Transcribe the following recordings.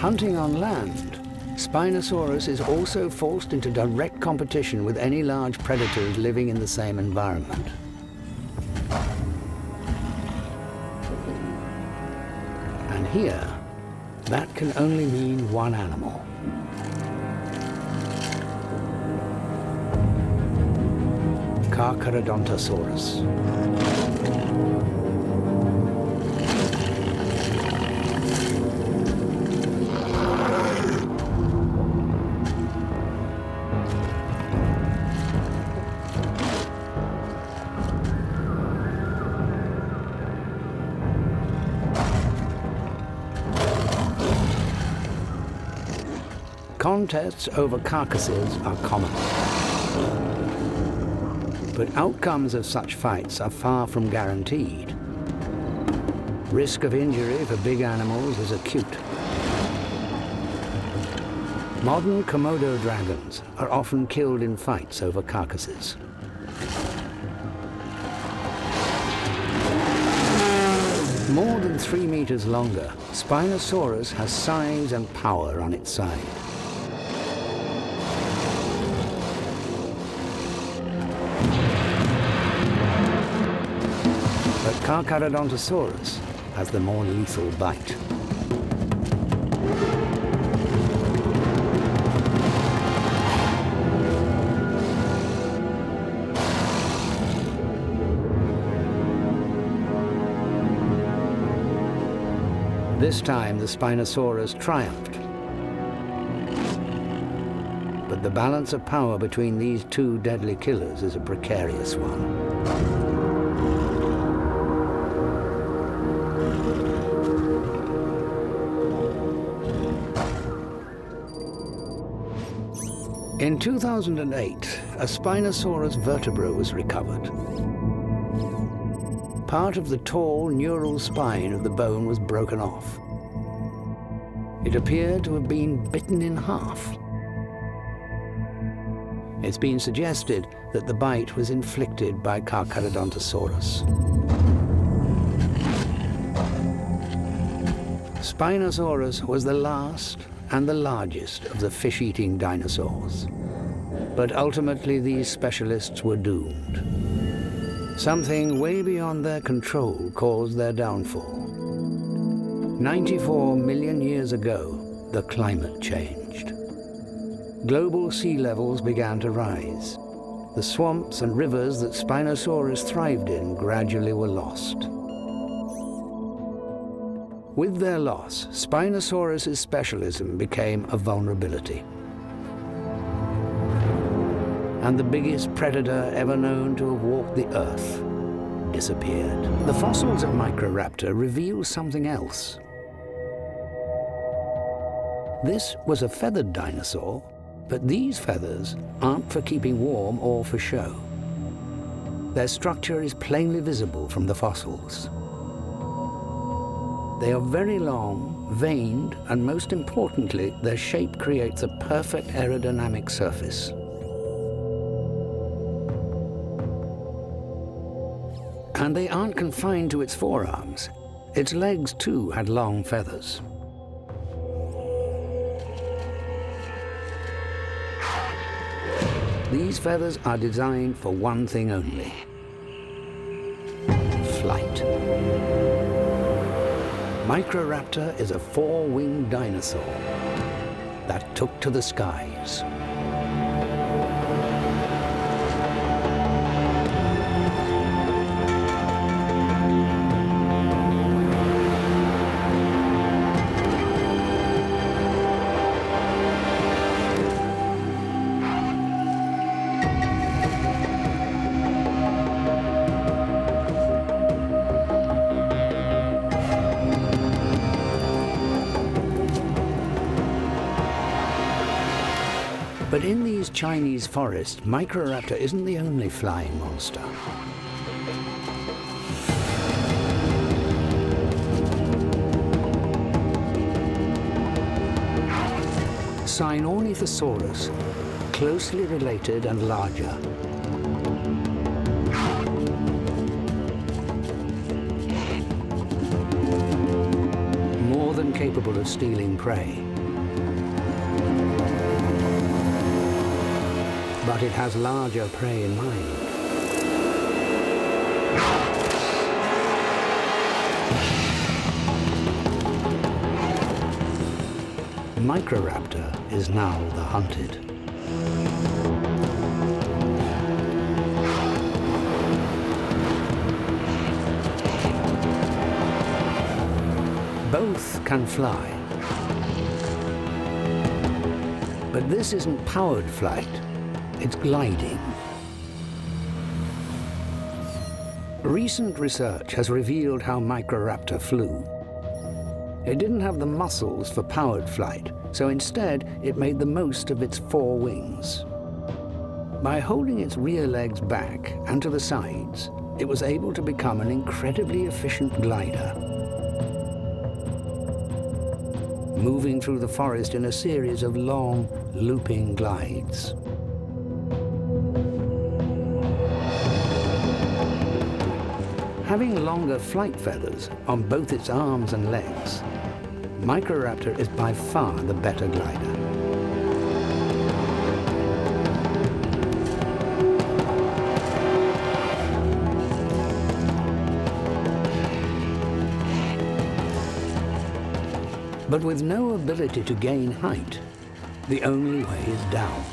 hunting on land, Spinosaurus is also forced into direct competition with any large predators living in the same environment. And here, that can only mean one animal. Carcharodontosaurus. Contests over carcasses are common. But outcomes of such fights are far from guaranteed. Risk of injury for big animals is acute. Modern Komodo dragons are often killed in fights over carcasses. More than 3 meters longer, Spinosaurus has size and power on its side. But Carcharodontosaurus has the more lethal bite. This time, the Spinosaurus triumphed. But the balance of power between these two deadly killers is a precarious one. In 2008, a Spinosaurus vertebra was recovered. Part of the tall neural spine of the bone was broken off. It appeared to have been bitten in half. It's been suggested that the bite was inflicted by Carcharodontosaurus. Spinosaurus was the last and the largest of the fish-eating dinosaurs. But ultimately, these specialists were doomed. Something way beyond their control caused their downfall. 94 million years ago, the climate changed. Global sea levels began to rise. The swamps and rivers that Spinosaurus thrived in gradually were lost. With their loss, Spinosaurus's specialism became a vulnerability. And the biggest predator ever known to have walked the earth disappeared. The fossils of Microraptor reveal something else. This was a feathered dinosaur, but these feathers aren't for keeping warm or for show. Their structure is plainly visible from the fossils. They are very long, veined, and most importantly, their shape creates a perfect aerodynamic surface. And they aren't confined to its forearms. Its legs, too, had long feathers. These feathers are designed for one thing only: flight. Microraptor is a four-winged dinosaur that took to the skies. But in these Chinese forests, Microraptor isn't the only flying monster. Sinornithosaurus, closely related and larger. More than capable of stealing prey. but it has larger prey in mind. Microraptor is now the hunted. Both can fly. But this isn't powered flight, it's gliding. Recent research has revealed how Microraptor flew. It didn't have the muscles for powered flight, so instead it made the most of its 4 wings. By holding its rear legs back and to the sides, it was able to become an incredibly efficient glider, moving through the forest in a series of long, looping glides. Having longer flight feathers on both its arms and legs, Microraptor is by far the better glider. But with no ability to gain height, the only way is down.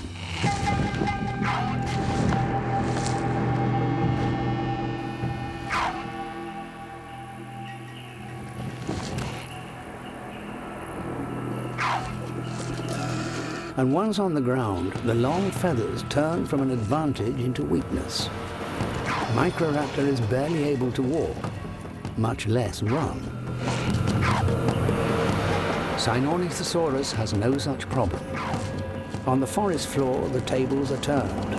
And once on the ground, the long feathers turn from an advantage into weakness. Microraptor is barely able to walk, much less run. Sinornithosaurus has no such problem. On the forest floor, the tables are turned.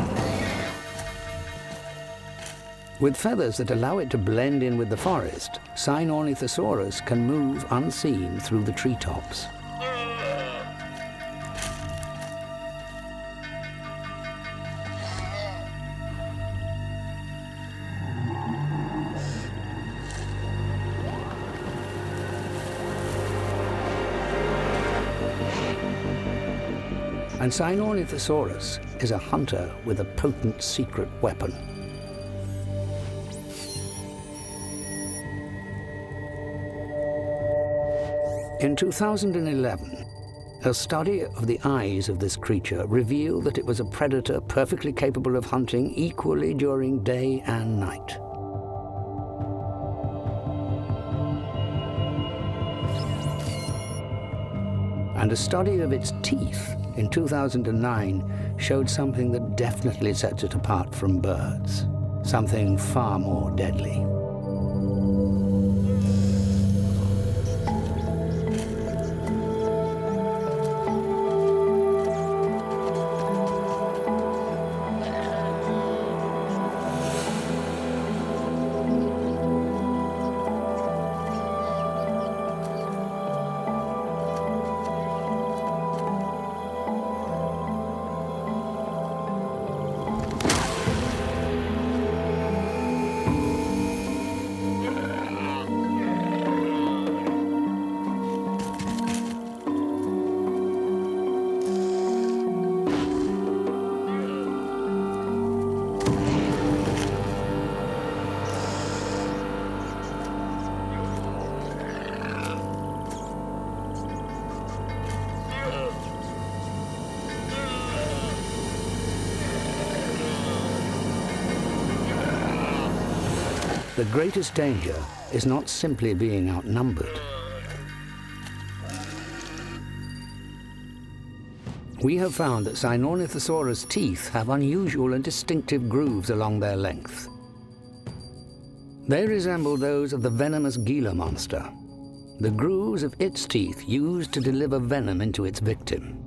With feathers that allow it to blend in with the forest, Sinornithosaurus can move unseen through the treetops. And Sinornithosaurus is a hunter with a potent secret weapon. In 2011, a study of the eyes of this creature revealed that it was a predator perfectly capable of hunting equally during day and night. And a study of its teeth in 2009 showed something that definitely sets it apart from birds, something far more deadly. The greatest danger is not simply being outnumbered. We have found that Sinornithosaurus' teeth have unusual and distinctive grooves along their length. They resemble those of the venomous Gila monster, the grooves of its teeth used to deliver venom into its victim.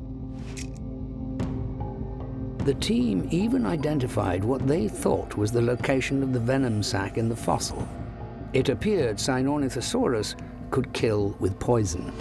The team even identified what they thought was the location of the venom sac in the fossil. It appeared Sinornithosaurus could kill with poison.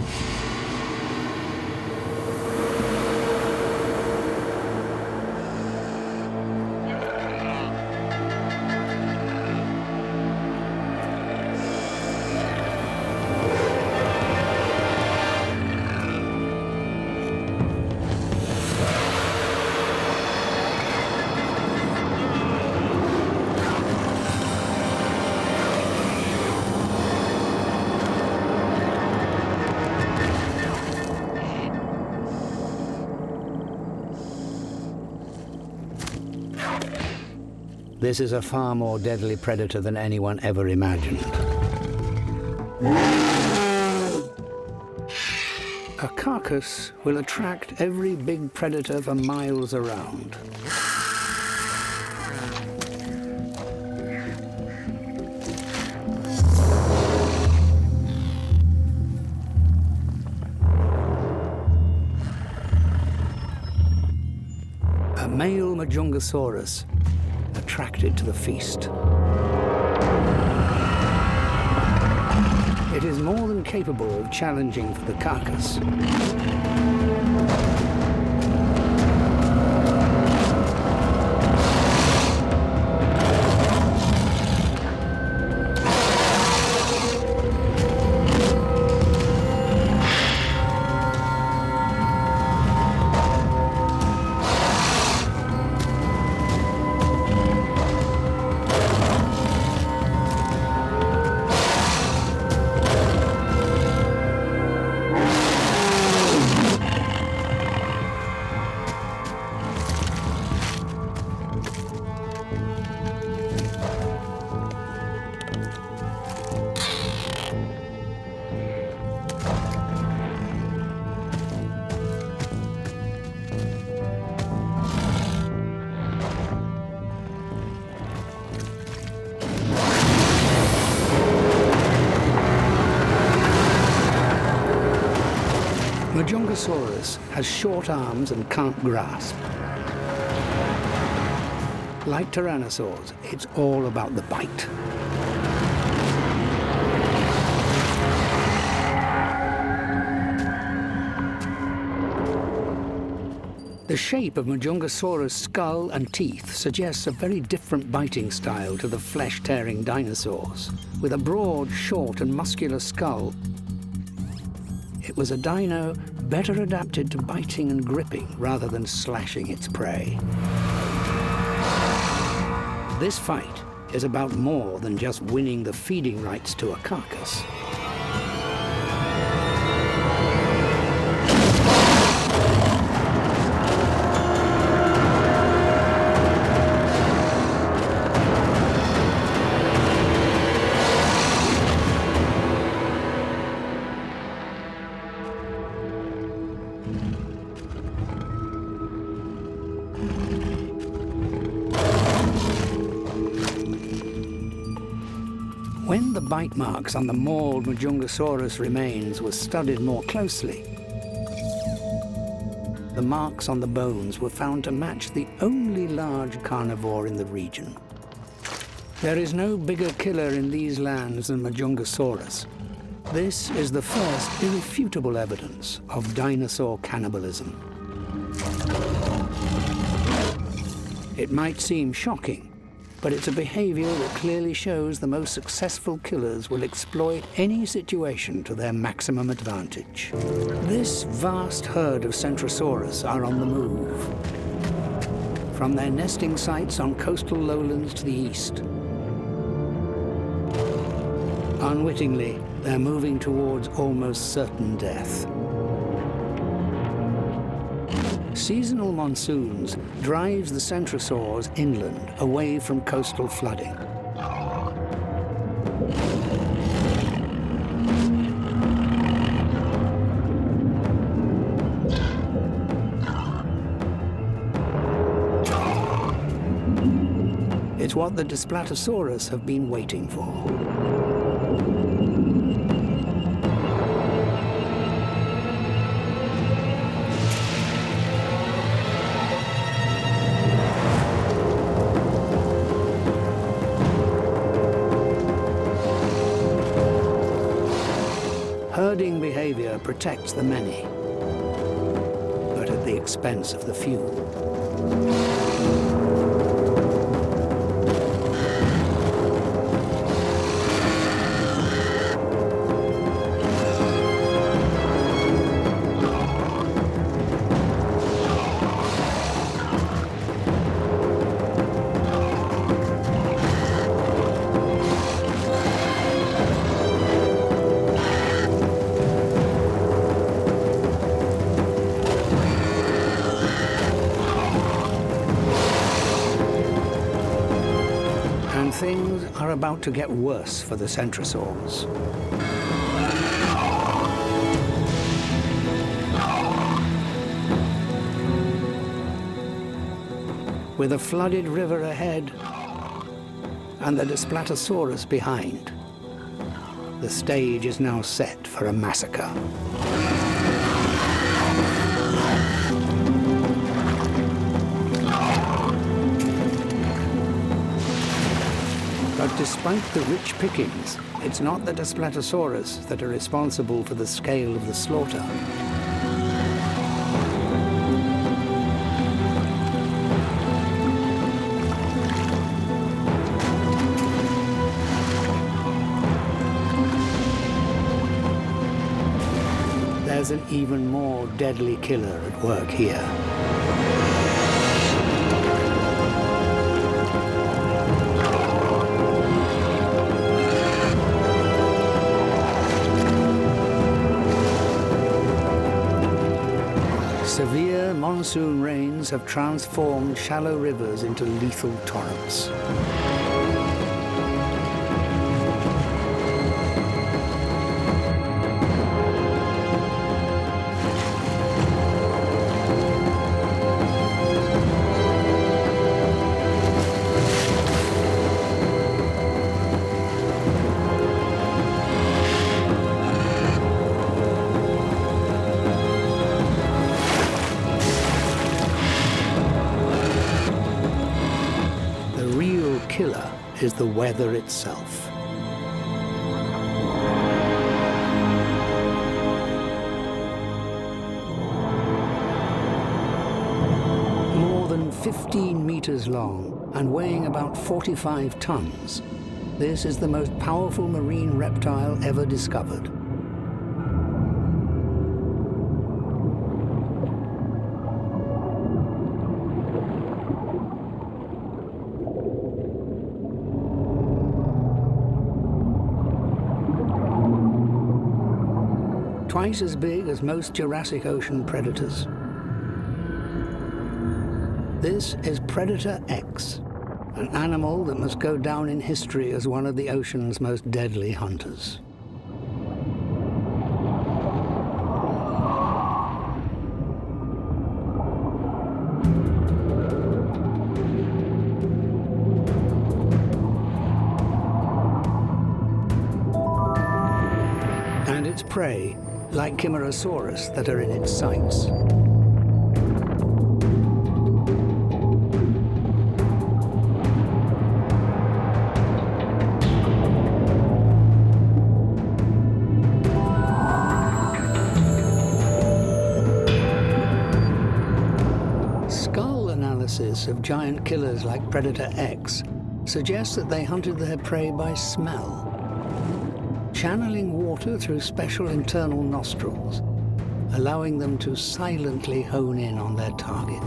This is a far more deadly predator than anyone ever imagined. A carcass will attract every big predator for miles around. A male Majungasaurus attracted to the feast. It is more than capable of challenging for the carcass. Majungasaurus has short arms and can't grasp. Like tyrannosaurs, it's all about the bite. The shape of Majungasaurus' skull and teeth suggests a very different biting style to the flesh-tearing dinosaurs. With a broad, short and muscular skull, it was a dino better adapted to biting and gripping rather than slashing its prey. This fight is about more than just winning the feeding rights to a carcass. When the bite marks on the mauled Majungasaurus remains were studied more closely, the marks on the bones were found to match the only large carnivore in the region. There is no bigger killer in these lands than Majungasaurus. This is the first irrefutable evidence of dinosaur cannibalism. It might seem shocking, but it's a behavior that clearly shows the most successful killers will exploit any situation to their maximum advantage. This vast herd of Centrosaurus are on the move. From their nesting sites on coastal lowlands to the east, unwittingly, they're moving towards almost certain death. Seasonal monsoons drives the Centrosaurs inland, away from coastal flooding. It's what the Dysplatosaurus have been waiting for. Herding behavior protects the many, but at the expense of the few. things are about to get worse for the centrosaurs. With a flooded river ahead and the Displatosaurus behind, the stage is now set for a massacre. But despite the rich pickings, it's not the Displatosaurus that are responsible for the scale of the slaughter. There's an even more deadly killer at work here. Severe monsoon rains have transformed shallow rivers into lethal torrents. Killer is the weather itself. More than 15 meters long and weighing about 45 tons, this is the most powerful marine reptile ever discovered. Twice as big as most Jurassic Ocean predators. This is Predator X, an animal that must go down in history as one of the ocean's most deadly hunters. And its prey, like Chimerosaurus, that are in its sights. Skull analysis of giant killers like Predator X suggests that they hunted their prey by smell, channeling water through special internal nostrils, allowing them to silently hone in on their target.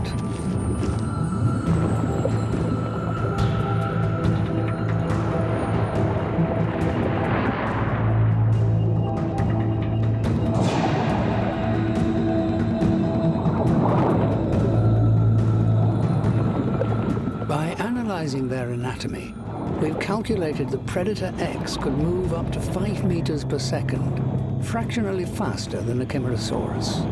By analyzing their anatomy, we've calculated that Predator X could move up to 5 meters per second, fractionally faster than a Chimerosaurus.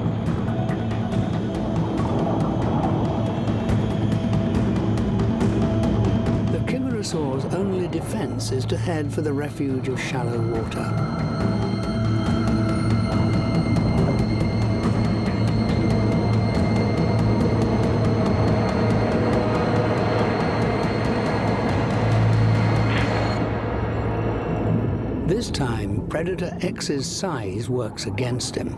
The Chimerosaur's only defense is to head for the refuge of shallow water. This time, Predator X's size works against him.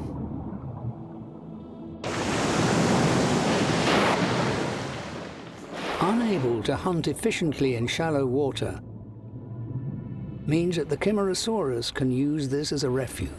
Unable to hunt efficiently in shallow water means that the Chimerosaurus can use this as a refuge.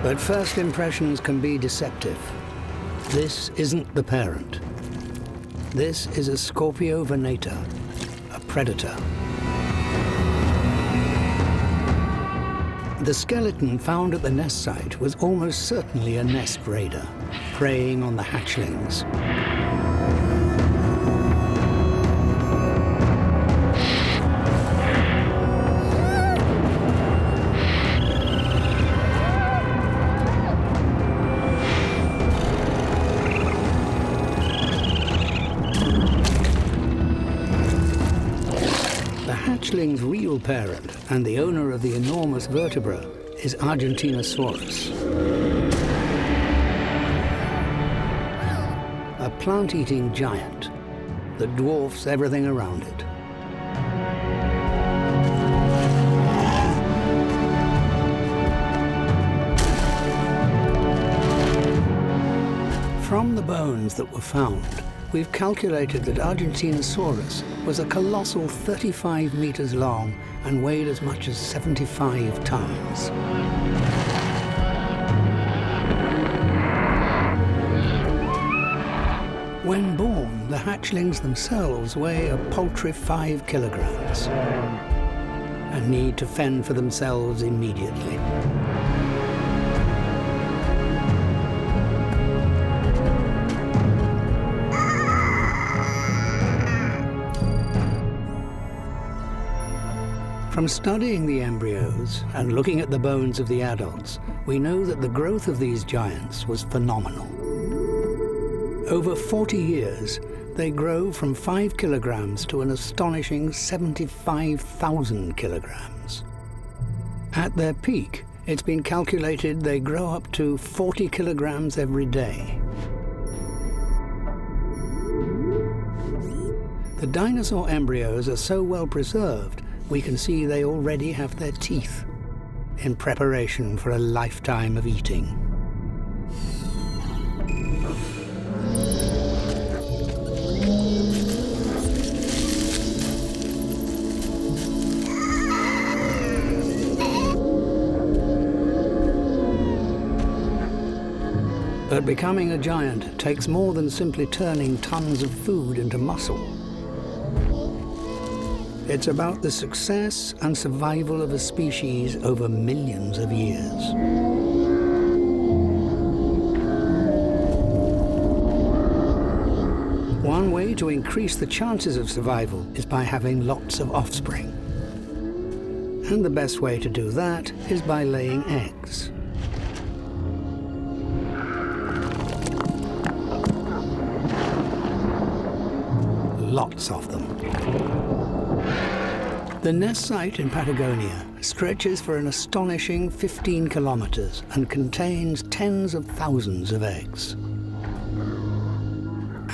But first impressions can be deceptive. This isn't the parent. This is a Scorpio venata, a predator. The skeleton found at the nest site was almost certainly a nest raider, preying on the hatchlings. The hatchling's real parent and the owner of the enormous vertebra is Dinosaurs, a plant-eating giant that dwarfs everything around it. From the bones that were found, we've calculated that Dinosaurs was a colossal 35 meters long and weighed as much as 75 tons. When born, the hatchlings themselves weigh a paltry 5 kilograms and need to fend for themselves immediately. From studying the embryos and looking at the bones of the adults, we know that the growth of these giants was phenomenal. Over 40 years, they grow from 5 kilograms to an astonishing 75,000 kilograms. At their peak, it's been calculated they grow up to 40 kilograms every day. The dinosaur embryos are so well preserved, we can see they already have their teeth in preparation for a lifetime of eating. But becoming a giant takes more than simply turning tons of food into muscle. It's about the success and survival of a species over millions of years. One way to increase the chances of survival is by having lots of offspring. And the best way to do that is by laying eggs. Lots of them. The nest site in Patagonia stretches for an astonishing 15 kilometers and contains tens of thousands of eggs.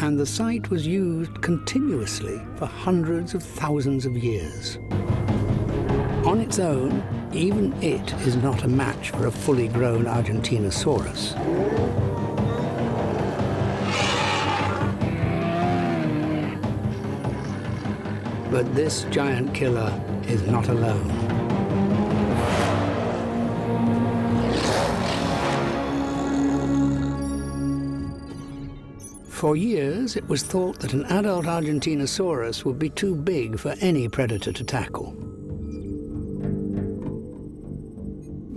And the site was used continuously for hundreds of thousands of years. On its own, even it is not a match for a fully grown Dinosaurus. But this giant killer is not alone. For years, it was thought that an adult Dinosaurus would be too big for any predator to tackle.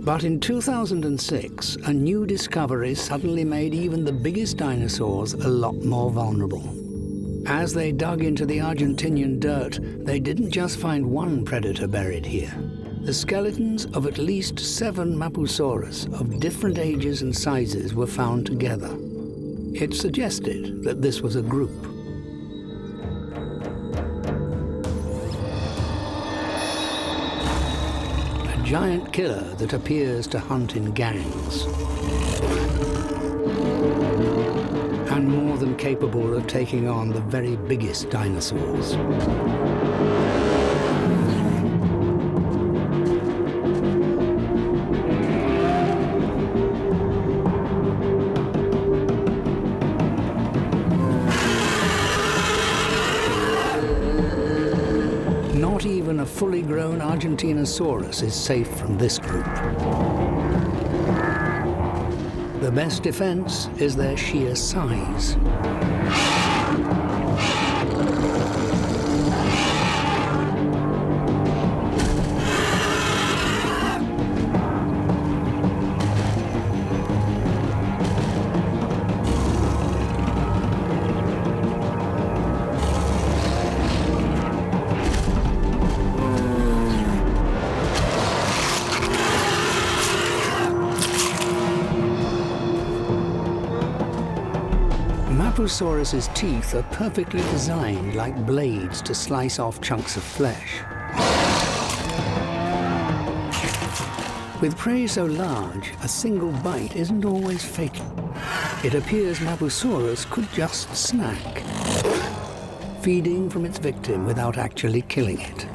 But in 2006, a new discovery suddenly made even the biggest dinosaurs a lot more vulnerable. As they dug into the Argentinian dirt, they didn't just find one predator buried here. The skeletons of at least 7 Mapusaurus of different ages and sizes were found together. It suggested that this was a group. A giant killer that appears to hunt in gangs. And more than capable of taking on the very biggest dinosaurs. Not even a fully grown Dinosaurus is safe from this group. The best defense is their sheer size. Mapusaurus's teeth are perfectly designed like blades to slice off chunks of flesh. With prey so large, a single bite isn't always fatal. It appears Mapusaurus could just snack, feeding from its victim without actually killing it.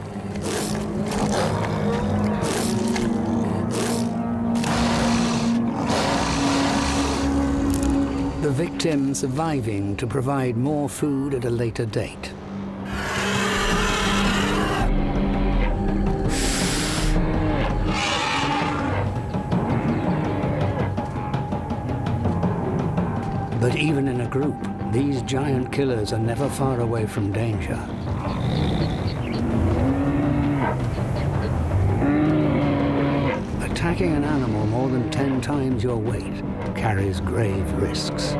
The victim surviving to provide more food at a later date. But even in a group, these giant killers are never far away from danger. Attacking an animal more than 10 times your weight carries grave risks.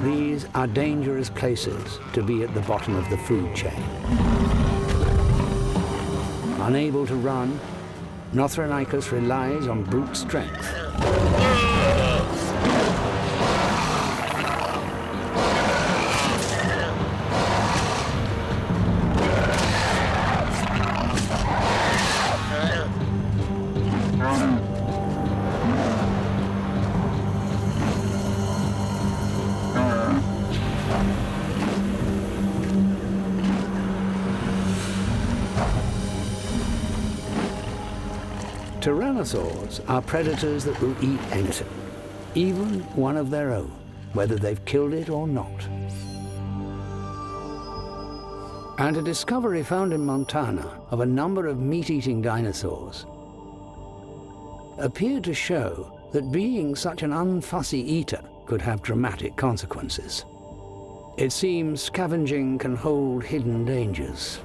These are dangerous places to be at the bottom of the food chain. Unable to run, Nothronicus relies on brute strength. Tyrannosaurs are predators that will eat anything, even one of their own, whether they've killed it or not. And a discovery found in Montana of a number of meat-eating dinosaurs appeared to show that being such an unfussy eater could have dramatic consequences. It seems scavenging can hold hidden dangers.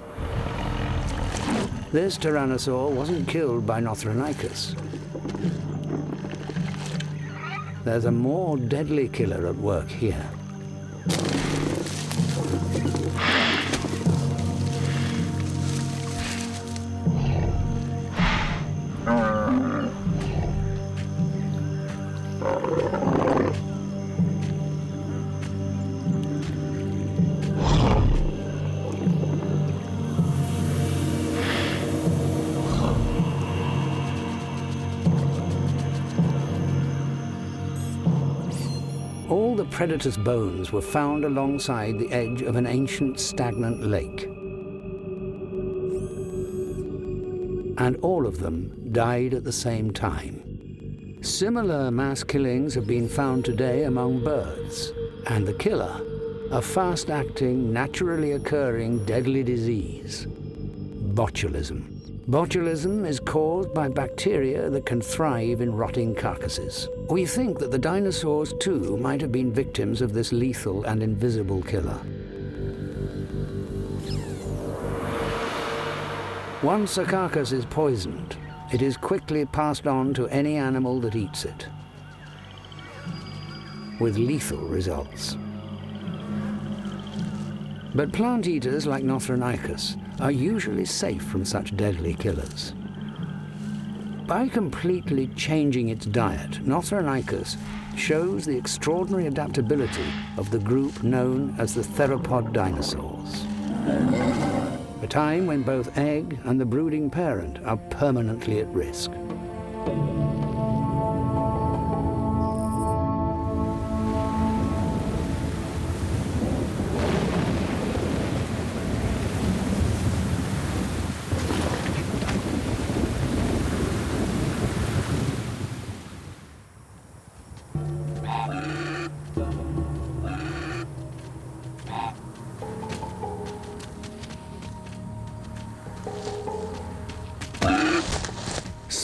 This tyrannosaur wasn't killed by Nothronicus. There's a more deadly killer at work here. All the predator's bones were found alongside the edge of an ancient stagnant lake. And all of them died at the same time. Similar mass killings have been found today among birds, and the killer, a fast-acting, naturally occurring deadly disease, botulism. Botulism is caused by bacteria that can thrive in rotting carcasses. We think that the dinosaurs, too, might have been victims of this lethal and invisible killer. Once a carcass is poisoned, it is quickly passed on to any animal that eats it, with lethal results. But plant eaters like Nothronicus are usually safe from such deadly killers. By completely changing its diet, Nothronicus shows the extraordinary adaptability of the group known as the theropod dinosaurs. A time when both egg and the brooding parent are permanently at risk.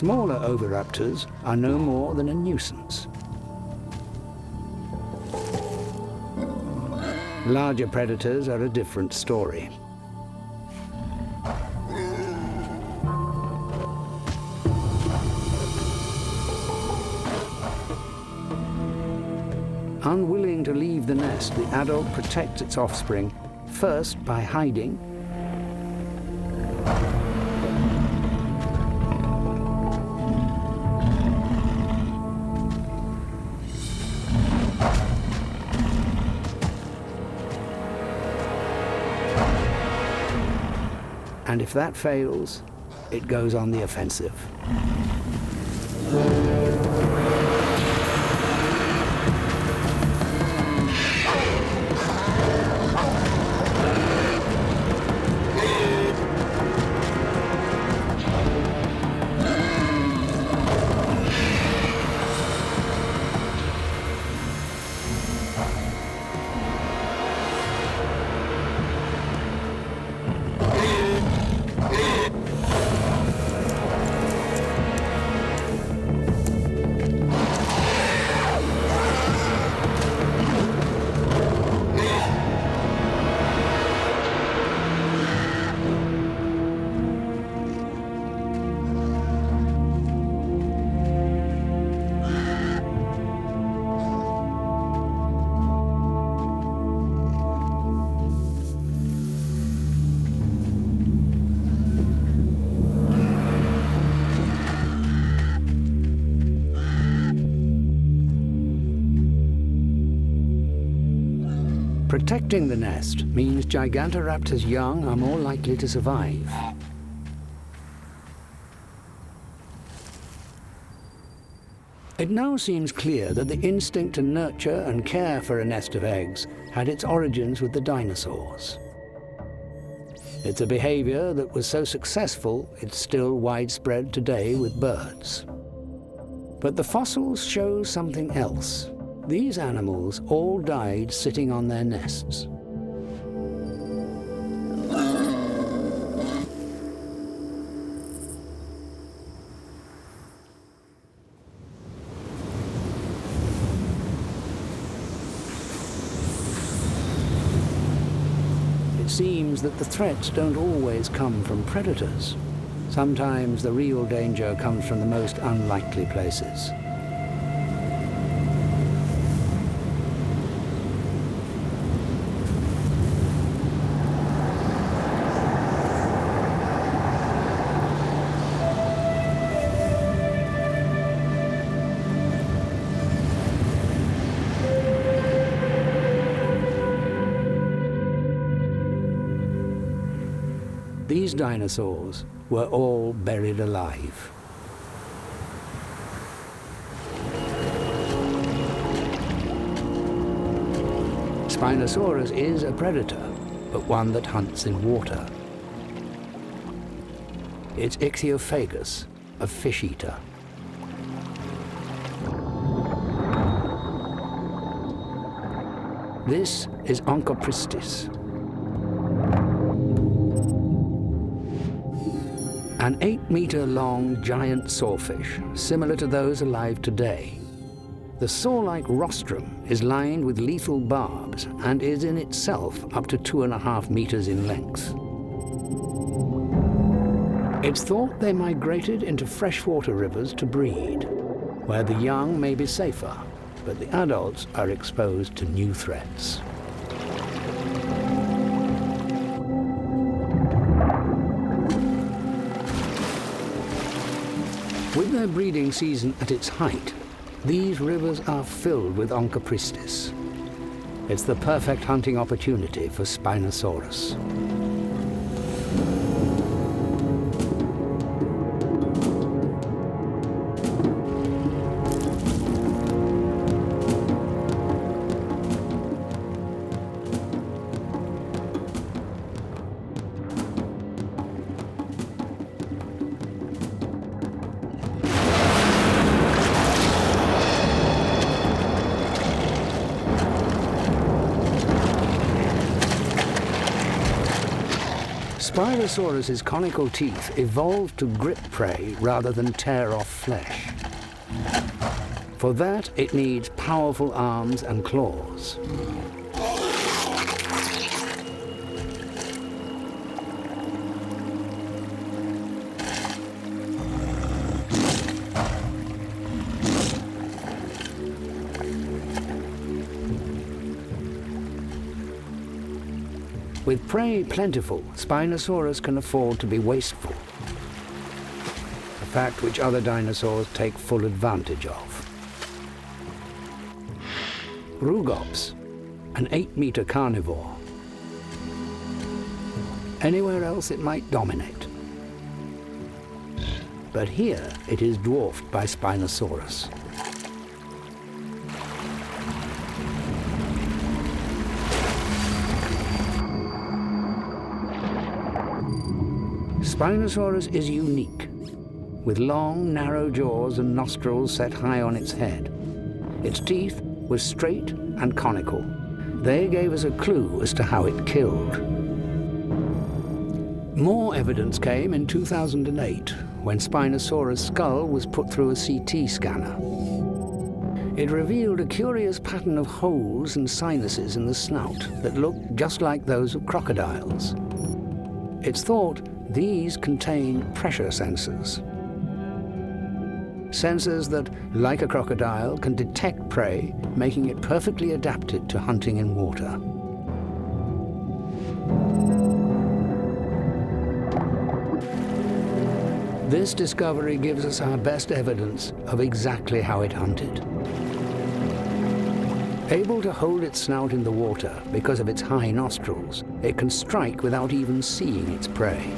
smaller oviraptors are no more than a nuisance. Larger predators are a different story. Unwilling to leave the nest, the adult protects its offspring, first by hiding, and if that fails, it goes on the offensive. Protecting the nest means Gigantoraptor's young are more likely to survive. It now seems clear that the instinct to nurture and care for a nest of eggs had its origins with the dinosaurs. It's a behavior that was so successful it's still widespread today with birds. But the fossils show something else. These animals all died sitting on their nests. It seems that the threats don't always come from predators. Sometimes the real danger comes from the most unlikely places. These dinosaurs were all buried alive. Spinosaurus is a predator, but one that hunts in water. It's Ichthyophagus, a fish eater. This is Onchopristis, an 8-meter-long giant sawfish, similar to those alive today. The saw-like rostrum is lined with lethal barbs and is in itself up to 2.5 meters in length. It's thought they migrated into freshwater rivers to breed, where the young may be safer, but the adults are exposed to new threats. With their breeding season at its height, these rivers are filled with Onchopristis. It's the perfect hunting opportunity for Spinosaurus. Spinosaurus's conical teeth evolved to grip prey rather than tear off flesh. For that, it needs powerful arms and claws. With prey plentiful, Spinosaurus can afford to be wasteful, a fact which other dinosaurs take full advantage of. Rugops, an 8-meter carnivore. Anywhere else it might dominate. But here it is dwarfed by Spinosaurus. Spinosaurus is unique, with long, narrow jaws and nostrils set high on its head. Its teeth were straight and conical. They gave us a clue as to how it killed. More evidence came in 2008, when Spinosaurus' skull was put through a CT scanner. It revealed a curious pattern of holes and sinuses in the snout that looked just like those of crocodiles. It's thought these contained pressure sensors. Sensors that, like a crocodile, can detect prey, making it perfectly adapted to hunting in water. This discovery gives us our best evidence of exactly how it hunted. Able to hold its snout in the water because of its high nostrils, it can strike without even seeing its prey.